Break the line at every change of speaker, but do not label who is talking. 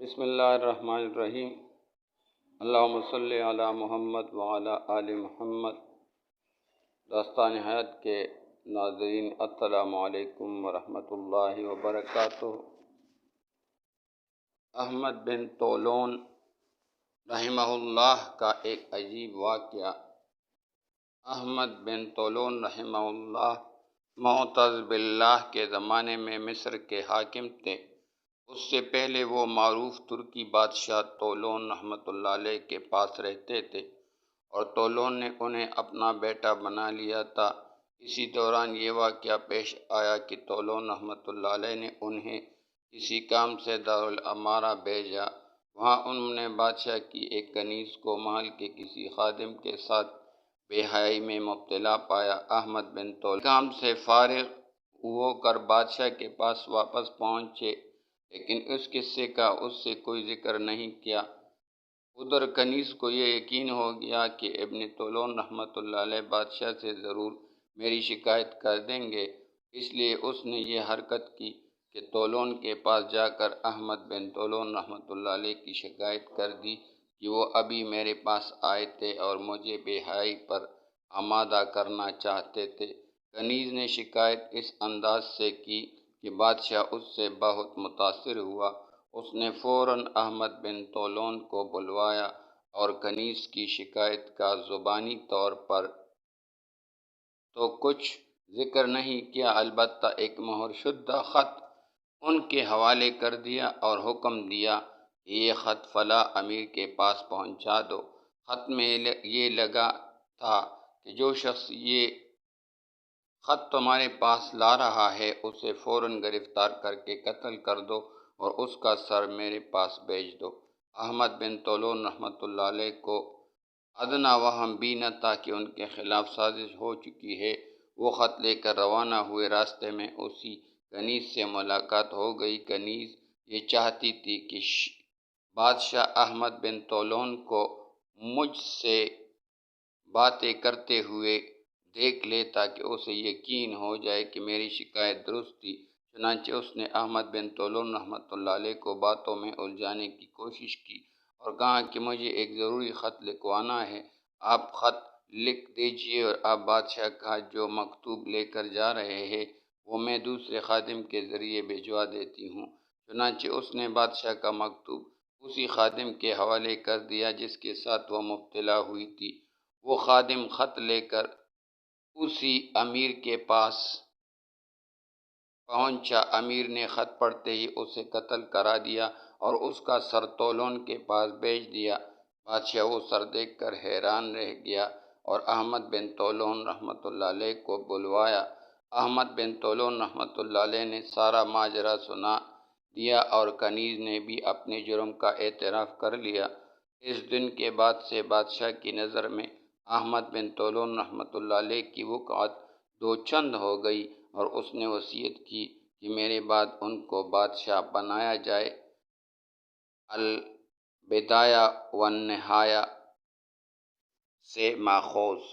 بسم اللہ الرحمن الرحیم۔ اللہم صلی علی محمد وعلی آل محمد۔ داستان حیات کے ناظرین، السلام علیکم ورحمۃ اللہ وبرکاتہ۔ احمد بن طولون رحمہ اللہ کا ایک عجیب واقعہ۔ احمد بن طولون رحمہ اللہ معتز باللہ کے زمانے میں مصر کے حاکم تھے۔ اس سے پہلے وہ معروف ترکی بادشاہ طولون رحمۃ اللہ علیہ کے پاس رہتے تھے اور طولون نے انہیں اپنا بیٹا بنا لیا تھا۔ اسی دوران یہ واقعہ پیش آیا کہ طولون رحمۃ اللہ علیہ نے انہیں کسی کام سے دارالامارہ بھیجا۔ وہاں انہوں نے بادشاہ کی ایک کنیز کو محل کے کسی خادم کے ساتھ بے حیائی میں مبتلا پایا۔ احمد بن طولون کام سے فارغ ہو کر بادشاہ کے پاس واپس پہنچے، لیکن اس قصے کا اس سے کوئی ذکر نہیں کیا۔ ادھر کنیز کو یہ یقین ہو گیا کہ ابن طولون رحمۃ اللہ علیہ بادشاہ سے ضرور میری شکایت کر دیں گے، اس لیے اس نے یہ حرکت کی کہ طولون کے پاس جا کر احمد بن طولون رحمۃ اللہ علیہ کی شکایت کر دی کہ وہ ابھی میرے پاس آئے تھے اور مجھے بے حیائی پر آمادہ کرنا چاہتے تھے۔ کنیز نے شکایت اس انداز سے کی کہ بادشاہ اس سے بہت متاثر ہوا۔ اس نے فوراً احمد بن طولون کو بلوایا اور کنیز کی شکایت کا زبانی طور پر تو کچھ ذکر نہیں کیا، البتہ ایک مہر شدہ خط ان کے حوالے کر دیا اور حکم دیا کہ یہ خط فلاں امیر کے پاس پہنچا دو۔ خط میں یہ لگا تھا کہ جو شخص یہ خط تمہارے پاس لا رہا ہے اسے فوراً گرفتار کر کے قتل کر دو اور اس کا سر میرے پاس بھیج دو۔ احمد بن طولون رحمۃ اللہ علیہ کو ادنیٰ وہم بھی نہ تھا کہ ان کے خلاف سازش ہو چکی ہے۔ وہ خط لے کر روانہ ہوئے۔ راستے میں اسی کنیز سے ملاقات ہو گئی۔ کنیز یہ چاہتی تھی کہ بادشاہ احمد بن طولون کو مجھ سے باتیں کرتے ہوئے دیکھ لے تاکہ اسے یقین ہو جائے کہ میری شکایت درست تھی۔ چنانچہ اس نے احمد بن طولون رحمۃ اللہ علیہ کو باتوں میں الجھانے کی کوشش کی اور کہا کہ مجھے ایک ضروری خط لکھوانا ہے، آپ خط لکھ دیجئے اور آپ بادشاہ کا جو مکتوب لے کر جا رہے ہیں وہ میں دوسرے خادم کے ذریعے بھجوا دیتی ہوں۔ چنانچہ اس نے بادشاہ کا مکتوب اسی خادم کے حوالے کر دیا جس کے ساتھ وہ مبتلا ہوئی تھی۔ وہ خادم خط لے کر اسی امیر کے پاس پہنچا۔ امیر نے خط پڑھتے ہی اسے قتل کرا دیا اور اس کا سر طولون کے پاس بھیج دیا۔ بادشاہ وہ سر دیکھ کر حیران رہ گیا اور احمد بن طولون رحمۃ اللہ علیہ کو بلوایا۔ احمد بن طولون رحمۃ اللہ علیہ نے سارا ماجرا سنا دیا اور کنیز نے بھی اپنے جرم کا اعتراف کر لیا۔ اس دن کے بعد سے بادشاہ کی نظر میں احمد بن طولون رحمۃ اللہ علیہ کی وقعت دو چند ہو گئی اور اس نے وصیت کی کہ میرے بعد ان کو بادشاہ بنایا جائے۔ البدایہ والنہایہ سے ماخوذ۔